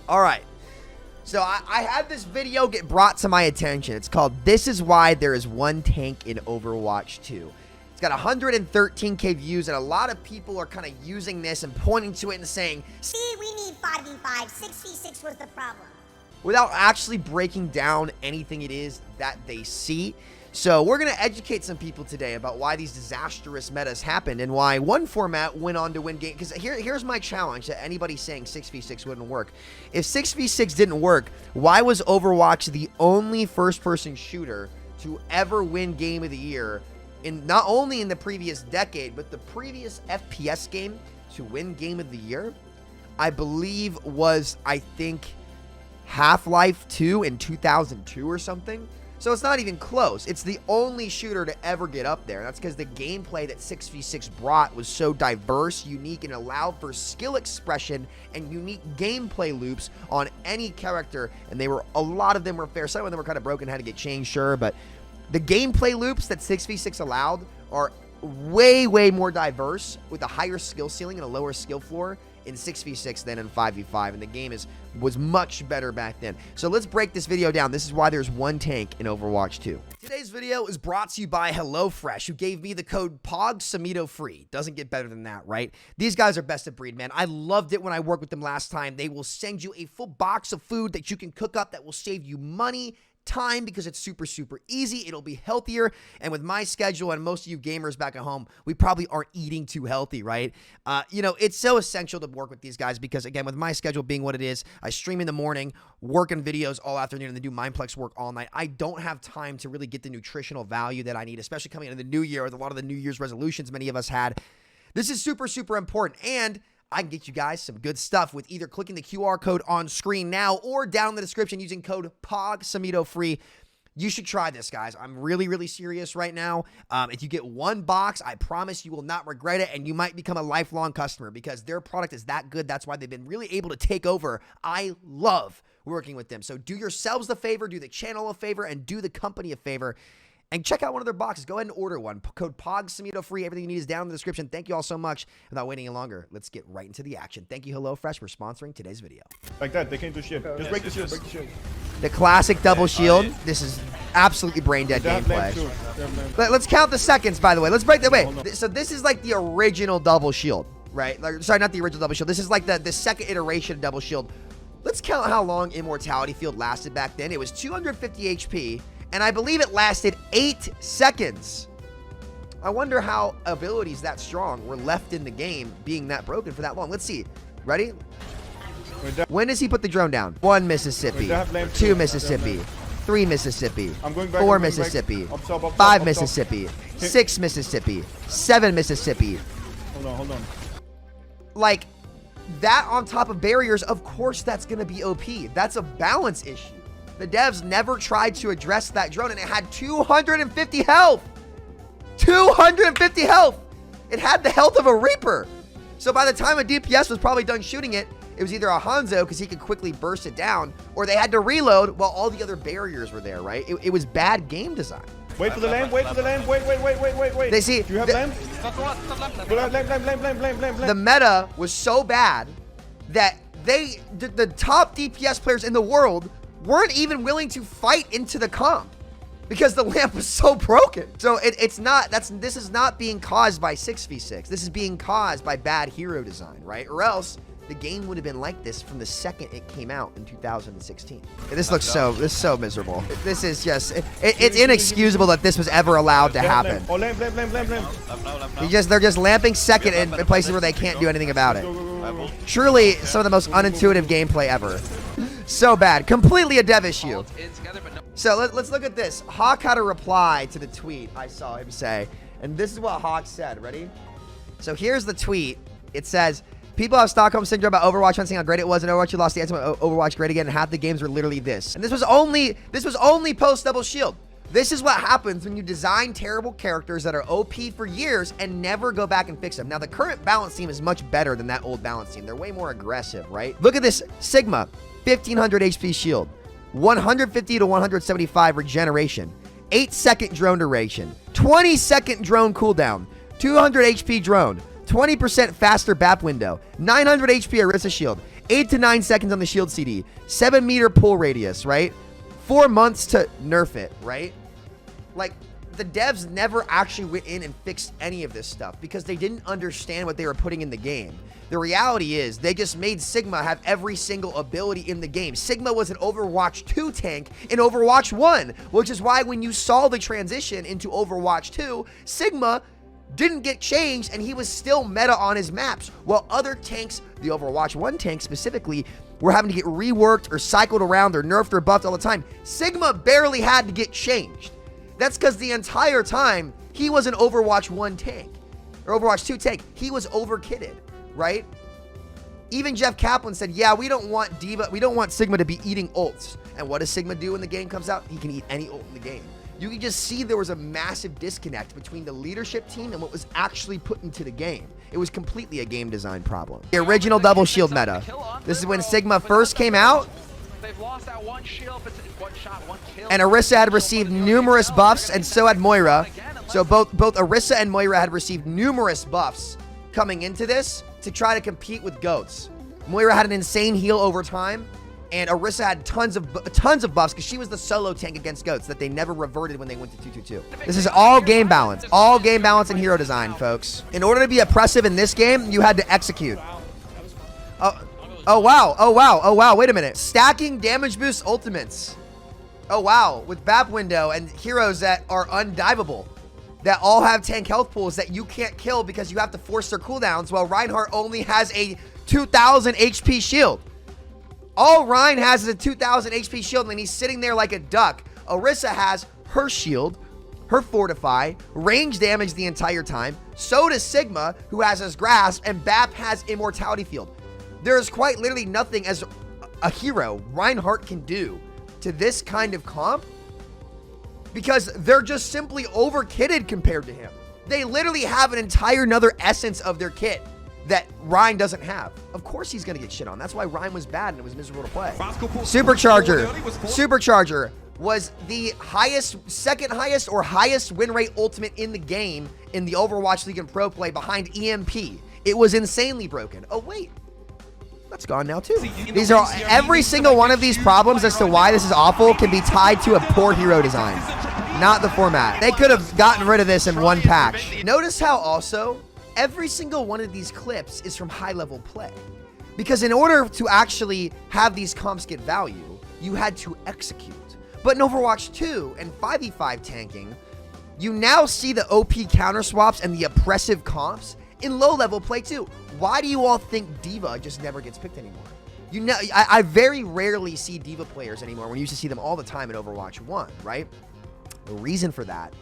All right. So I had this video get brought to my attention. It's called "This is Why There Is One Tank in Overwatch 2." It's got 113k views, and a lot of people are kind of using this and pointing to it and saying, "See, we need 5v5. 6v6 was the problem," without actually breaking down anything it is that they see. So we're going to educate some people today about why these disastrous metas happened and why one format went on to win game. Because here's my challenge to anybody saying 6v6 wouldn't work. If 6v6 didn't work, why was Overwatch the only first-person shooter to ever win Game of the Year, in not only in the previous decade, but the previous FPS game to win Game of the Year, I believe was, I think, Half-Life 2 in 2002 or something. So it's not even close. It's the only shooter to ever get up there. That's because the gameplay that 6v6 brought was so diverse, unique, and allowed for skill expression and unique gameplay loops on any character. And a lot of them were fair. Some of them were kind of broken, had to get changed, sure. But the gameplay loops that 6v6 allowed are way, way more diverse with a higher skill ceiling and a lower skill floor in 6v6 than in 5v5, and the game was much better back then. So let's break this video down. This is why there's one tank in Overwatch 2. Today's video is brought to you by HelloFresh, who gave me the code POGSAMITO free. Doesn't get better than that, right? These guys are best of breed, man. I loved it when I worked with them last time. They will send you a full box of food that you can cook up that will save you money, time, because it's super easy. It'll be healthier, and with my schedule and most of you gamers back at home, we probably aren't eating too healthy, right? You know, it's so essential to work with these guys because, again, with my schedule being what it is, I stream in the morning, work on videos all afternoon, and then do Mindplex work all night. I don't have time to really get the nutritional value that I need, especially coming into the new year with a lot of the New Year's resolutions many of us had. This is super important, and I can get you guys some good stuff with either clicking the QR code on screen now or down in the description using code POGSAMITO free. You should try this, guys. I'm really serious right now. If you get one box, I promise you will not regret it, and you might become a lifelong customer because their product is that good. That's why they've been really able to take over. I love working with them. So do yourselves the favor, do the channel a favor, and do the company a favor. And check out one of their boxes. Go ahead and order one. Code POGSAMITO free. Everything you need is down in the description. Thank you all so much. Without waiting any longer, let's get right into the action. Thank you, HelloFresh, for sponsoring today's video. Like that, they can't do shit. Just break the shield, break the shield. The classic double shield. This is absolutely brain dead gameplay. Let's count the seconds, by the way. Let's break the way. So this is like the original double shield, right? Like, sorry, not the original double shield. This is like the second iteration of double shield. Let's count how long Immortality Field lasted back then. It was 250 HP. And I believe it lasted 8 seconds. I wonder how abilities that strong were left in the game being that broken for that long. Let's see. Ready? When does he put the drone down? 1 Mississippi, 2 Mississippi, 3 Mississippi, 4 Mississippi, 5 Mississippi, 6 Mississippi, 7 Mississippi. Hold on. Like, that on top of barriers, of course that's going to be OP. That's a balance issue. The devs never tried to address that drone, and it had 250 health. 250 health. It had the health of a Reaper. So by the time a DPS was probably done shooting it, it was either a Hanzo because he could quickly burst it down, or they had to reload while all the other barriers were there, right? It was bad game design. Wait for the lamp, wait for the lamp, wait. They see, do you have lamp? Lamp. The meta was so bad that the top DPS players in the world weren't even willing to fight into the comp because the lamp was so broken. So this is not being caused by 6v6. This is being caused by bad hero design, right? Or else the game would have been like this from the second it came out in 2016. This is so miserable. This is just, it's inexcusable that this was ever allowed to happen. Oh, lamp. They're just lamping second in places where they can't do anything about it. Truly some of the most unintuitive gameplay ever. So bad. Completely a dev issue. So let's look at this. Hawk had a reply to the tweet I saw him say. And this is what Hawk said. Ready? So here's the tweet. It says, people have Stockholm Syndrome about Overwatch, saying how great it was in Overwatch. You lost the answer about Overwatch great again. And half the games were literally this. And this was only post double shield. This is what happens when you design terrible characters that are OP for years and never go back and fix them. Now, the current balance team is much better than that old balance team. They're way more aggressive, right? Look at this. Sigma, 1500 HP shield, 150 to 175 regeneration, 8-second drone duration, 20-second drone cooldown, 200 HP drone, 20% faster BAP window, 900 HP Orisa shield, 8 to 9 seconds on the shield CD, 7-meter pull radius, right? 4 months to nerf it, right? Like, the devs never actually went in and fixed any of this stuff because they didn't understand what they were putting in the game. The reality is they just made Sigma have every single ability in the game. Sigma was an Overwatch 2 tank in Overwatch 1, which is why when you saw the transition into Overwatch 2, Sigma didn't get changed and he was still meta on his maps, while other tanks, the Overwatch 1 tank specifically, were having to get reworked or cycled around or nerfed or buffed all the time. Sigma barely had to get changed. That's because the entire time he was an Overwatch 1 tank or Overwatch 2 tank. He was overkitted, right? Even Jeff Kaplan said, yeah, we don't want Sigma to be eating ults. And what does Sigma do when the game comes out? He can eat any ult in the game. You can just see there was a massive disconnect between the leadership team and what was actually put into the game. It was completely a game design problem. The original double shield meta. This is when Sigma first came out. And Orisa had received numerous buffs, and so had Moira. So both Orisa and Moira had received numerous buffs coming into this to try to compete with GOATs. Moira had an insane heal over time, and Orisa had tons of buffs because she was the solo tank against GOATs that they never reverted when they went to 2-2-2. This is all game balance and hero design, folks. In order to be oppressive in this game, you had to execute. Oh wow, wait a minute. Stacking damage boost ultimates. Oh wow, with BAP window and heroes that are undiveable, that all have tank health pools that you can't kill because you have to force their cooldowns, while Reinhardt only has a 2000 HP shield. All Rein has is a 2000 HP shield, and he's sitting there like a duck. Orisa has her shield, her fortify, range damage the entire time. So does Sigma, who has his grasp, and BAP has immortality field. There's quite literally nothing as a hero Reinhardt can do to this kind of comp because they're just simply over-kitted compared to him. They literally have an entire another essence of their kit that Rein doesn't have. Of course he's gonna get shit on. That's why Rein was bad and it was miserable to play. Supercharger was the second highest or highest win rate ultimate in the game in the Overwatch League and Pro Play behind EMP. It was insanely broken. Oh wait, that's gone now too. These are every single one of these problems as to why this is awful can be tied to a poor hero design, not the format. They could have gotten rid of this in one patch. Notice how also every single one of these clips is from high level play, because in order to actually have these comps get value, you had to execute. But in Overwatch 2 and 5v5 tanking, you now see the OP counter swaps and the oppressive comps in low-level play too. Why do you all think D.Va just never gets picked anymore? You know, I very rarely see D.Va players anymore when you used to see them all the time in Overwatch 1, right? The reason for that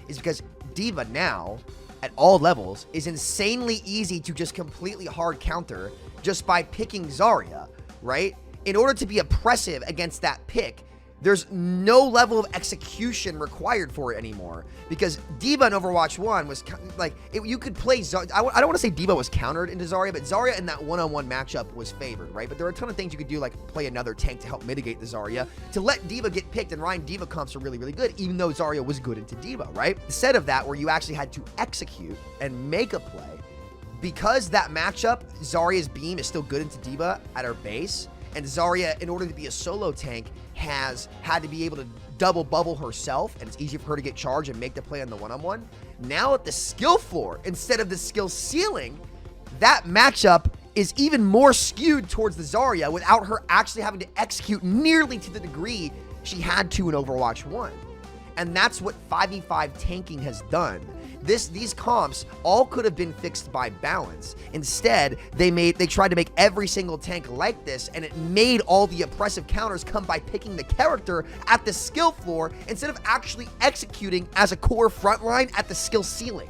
is because D.Va now, at all levels, is insanely easy to just completely hard counter just by picking Zarya, right? In order to be oppressive against that pick, there's no level of execution required for it anymore, because D.Va in Overwatch 1 was like, you could play Zarya. I don't want to say D.Va was countered into Zarya, but Zarya in that one-on-one matchup was favored, right? But there are a ton of things you could do, like play another tank to help mitigate the Zarya, to let D.Va get picked, and Rein D.Va comps are really, really good, even though Zarya was good into D.Va, right? Instead of that, where you actually had to execute and make a play, because that matchup, Zarya's beam is still good into D.Va at her base, and Zarya, in order to be a solo tank, has had to be able to double bubble herself, and it's easier for her to get charged and make the play on the one-on-one. Now at the skill floor, instead of the skill ceiling, that matchup is even more skewed towards the Zarya without her actually having to execute nearly to the degree she had to in Overwatch 1. And that's what 5v5 tanking has done. These comps all could have been fixed by balance. Instead, they tried to make every single tank like this, and it made all the oppressive counters come by picking the character at the skill floor instead of actually executing as a core frontline at the skill ceiling.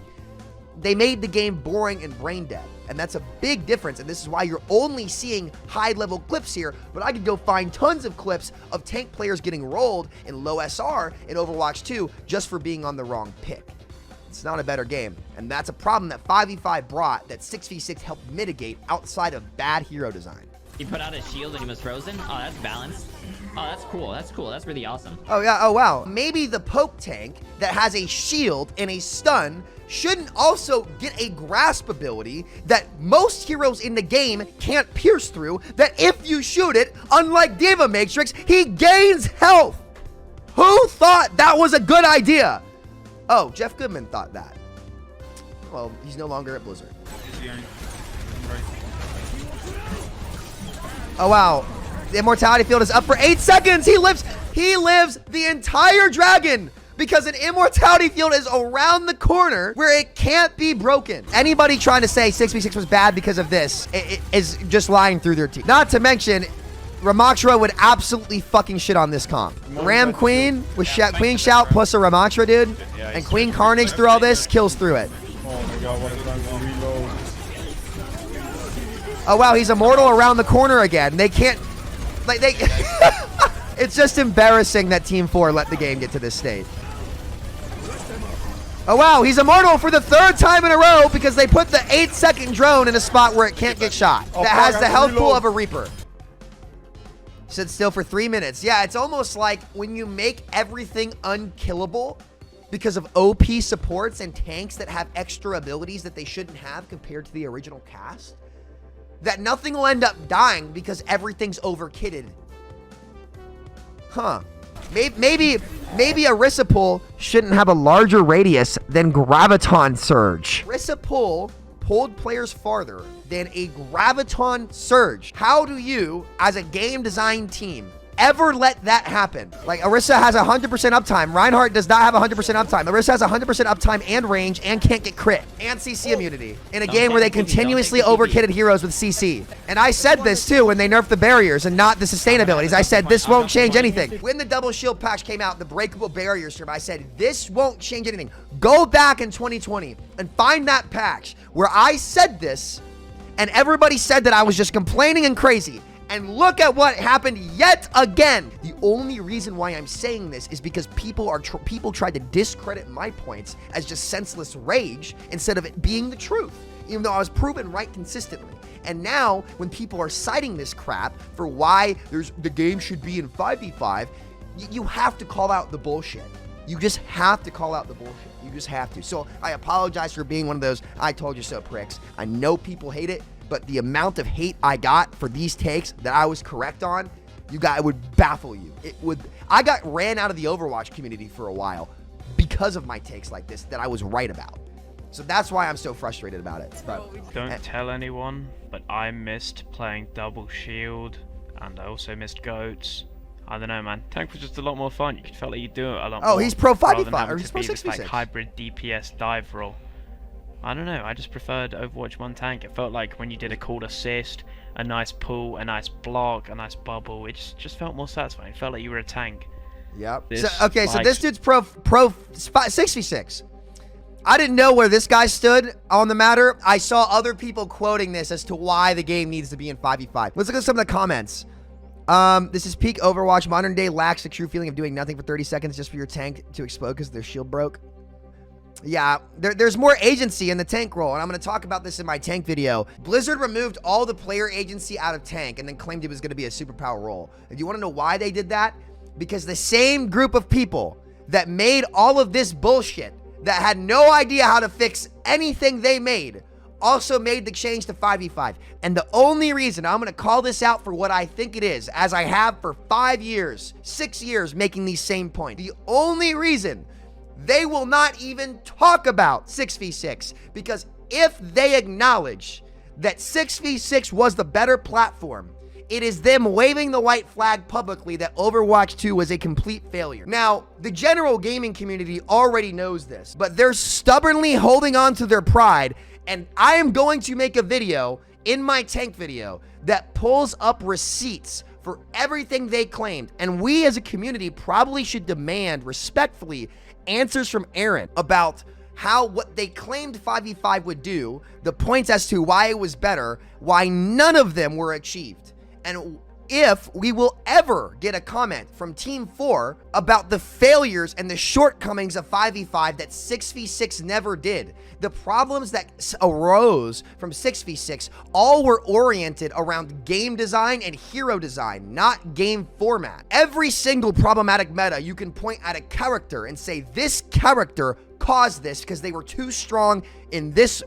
They made the game boring and brain dead, and that's a big difference, and this is why you're only seeing high-level clips here, but I could go find tons of clips of tank players getting rolled in low SR in Overwatch 2 just for being on the wrong pick. It's not a better game, and that's a problem that 5v5 brought that 6v6 helped mitigate outside of bad hero design. He put out his shield and he was frozen. Oh, that's balanced. Oh, that's cool. That's cool. That's really awesome. Oh, yeah. Oh, wow. Maybe the poke tank that has a shield and a stun shouldn't also get a grasp ability that most heroes in the game can't pierce through, that if you shoot it, unlike Diva Matrix, he gains health. Who thought that was a good idea? Oh, Jeff Goodman thought that. Well, he's no longer at Blizzard. Oh, wow. The immortality field is up for 8 seconds. He lives the entire dragon because an immortality field is around the corner where it can't be broken. Anybody trying to say 6v6 was bad because of this is just lying through their teeth. Not to mention, Ramoxra would absolutely fucking shit on this comp. Ram Queen with Queen Shout plus a Ramoxra, dude. And Queen Carnage through all this kills through it. Oh my god, what a time to reload. Oh wow, he's immortal around the corner again. They can't, like they, it's just embarrassing that Team 4 let the game get to this state. Oh wow, he's immortal for the 3rd time in a row because they put the 8-second drone in a spot where it can't get shot. That has the health pool of a Reaper. Sit still for 3 minutes. Yeah, it's almost like when you make everything unkillable because of OP supports and tanks that have extra abilities that they shouldn't have compared to the original cast, that nothing will end up dying because everything's overkitted. Huh. Maybe Orisa Pull shouldn't have a larger radius than Graviton Surge. Orisa Pull pulled players farther than a Graviton Surge. How do you, as a game design team, ever let that happen? Like, Orisa has 100% uptime. Reinhardt does not have 100% uptime. Orisa has 100% uptime and range and can't get crit and CC immunity in a game where they continuously overkitted heroes with CC. And I said this too when they nerfed the barriers and not the sustainabilities. I said this won't change anything. When the double shield patch came out, the breakable barriers term, I said this won't change anything. Go back in 2020 and find that patch where I said this and everybody said that I was just complaining and crazy. And look at what happened yet again. The only reason why I'm saying this is because people tried to discredit my points as just senseless rage instead of it being the truth, even though I was proven right consistently. And now when people are citing this crap for why the game should be in 5v5, you have to call out the bullshit. You just have to call out the bullshit. You just have to. So I apologize for being one of those I told you so pricks. I know people hate it, but the amount of hate I got for these takes that I was correct on, it would baffle you. I got ran out of the Overwatch community for a while because of my takes like this that I was right about. So that's why I'm so frustrated about it. Don't tell anyone, but I missed playing double shield, and I also missed goats. I don't know, man. Tank was just a lot more fun. You felt like you do it a lot more. Oh, he's pro 5v5, rather than having or he's to pro be this, 6v6. like, hybrid DPS dive role. I don't know, I just preferred Overwatch 1 tank. It felt like when you did a cool assist, a nice pull, a nice block, a nice bubble, it just felt more satisfying. It felt like you were a tank. Yep. So this dude's pro 6v6. I didn't know where this guy stood on the matter. I saw other people quoting this as to why the game needs to be in 5v5. Let's look at some of the comments. This is peak Overwatch. Modern day lacks the true feeling of doing nothing for 30 seconds just for your tank to explode because their shield broke. Yeah, there's more agency in the tank role, and I'm going to talk about this in my tank video. Blizzard removed all the player agency out of tank and then claimed it was going to be a superpower role. And you want to know why they did that? Because the same group of people that made all of this bullshit, that had no idea how to fix anything they made, also made the change to 5v5. And the only reason I'm going to call this out for what I think it is, as I have for 5 years, 6 years making these same points, the only reason they will not even talk about 6v6, because if they acknowledge that 6v6 was the better platform, it is them waving the white flag publicly that Overwatch 2 was a complete failure. Now, the general gaming community already knows this, but they're stubbornly holding on to their pride, and I am going to make a video in my tank video that pulls up receipts for everything they claimed, and we as a community probably should demand respectfully answers from Aaron about what they claimed 5v5 would do, the points as to why it was better, why none of them were achieved. And if we will ever get a comment from Team 4 about the failures and the shortcomings of 5v5 that 6v6 never did. The problems that arose from 6v6 all were oriented around game design and hero design, not game format. Every single problematic meta, you can point at a character and say, this character caused this because they were too strong in this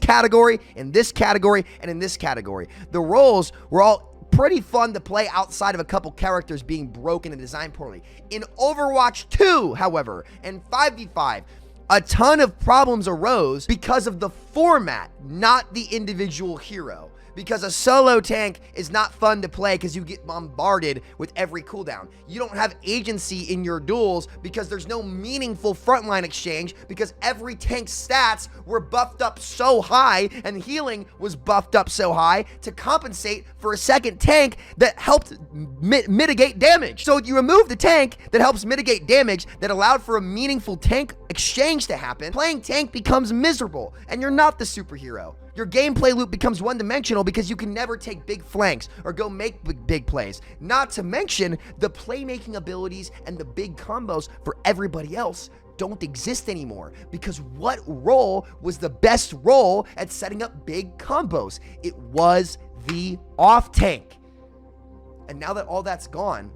category, in this category, and in this category. The roles were all pretty fun to play outside of a couple characters being broken and designed poorly. In Overwatch 2, however, and 5v5, a ton of problems arose because of the format, not the individual hero. Because a solo tank is not fun to play because you get bombarded with every cooldown. You don't have agency in your duels because there's no meaningful frontline exchange because every tank's stats were buffed up so high and healing was buffed up so high to compensate for a second tank that helped mitigate damage. So you remove the tank that helps mitigate damage that allowed for a meaningful tank exchange to happen. Playing tank becomes miserable and you're not the superhero. Your gameplay loop becomes one-dimensional because you can never take big flanks or go make big plays. Not to mention, the playmaking abilities and the big combos for everybody else don't exist anymore. Because what role was the best role at setting up big combos? It was the off-tank. And now that all that's gone,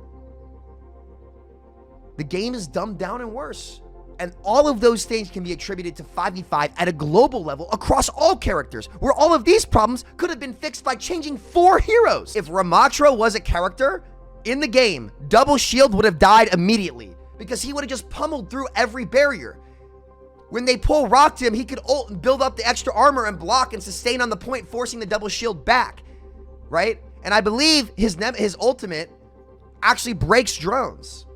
the game is dumbed down and worse. And all of those things can be attributed to 5v5 at a global level across all characters, where all of these problems could have been fixed by changing 4 heroes. If Ramattra was a character in the game, Double Shield would have died immediately because he would have just pummeled through every barrier. When they pull rocked him, he could ult and build up the extra armor and block and sustain on the point, forcing the Double Shield back, right? And I believe his ultimate actually breaks drones.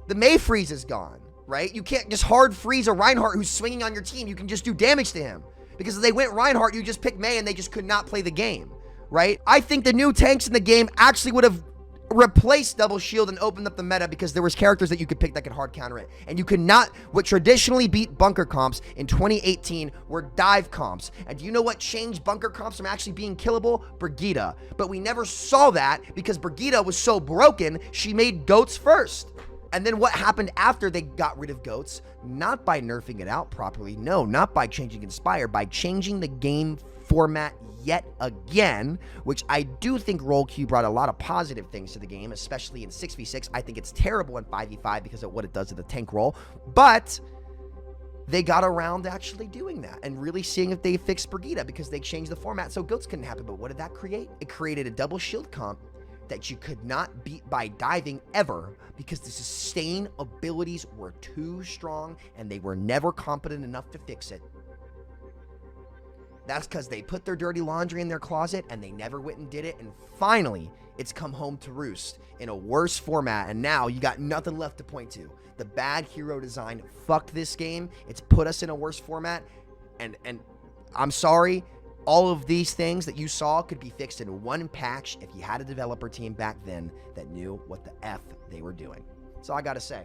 The May freeze is gone. Right? You can't just hard freeze a Reinhardt who's swinging on your team. You can just do damage to him. Because if they went Reinhardt, you just pick May and they just could not play the game. Right? I think the new tanks in the game actually would have replaced Double Shield and opened up the meta because there was characters that you could pick that could hard counter it. And you could not, what traditionally beat bunker comps in 2018 were dive comps. And do you know what changed bunker comps from actually being killable? Brigitte. But we never saw that because Brigitte was so broken, she made goats first. And then what happened after they got rid of goats? Not by nerfing it out properly. No, not by changing Inspire. By changing the game format yet again, which I do think Roll Q brought a lot of positive things to the game, especially in 6v6. I think it's terrible in 5v5 because of what it does to the tank role. But they got around to actually doing that and really seeing if they fixed Brigitte because they changed the format so goats couldn't happen. But what did that create? It created a double shield comp that you could not beat by diving ever because the sustain abilities were too strong and they were never competent enough to fix it. That's because they put their dirty laundry in their closet and they never went and did it. And finally, it's come home to roost in a worse format. And now you got nothing left to point to. The bad hero design fucked this game. It's put us in a worse format. And I'm sorry. All of these things that you saw could be fixed in one patch if you had a developer team back then that knew what the F they were doing. That's all I got to say.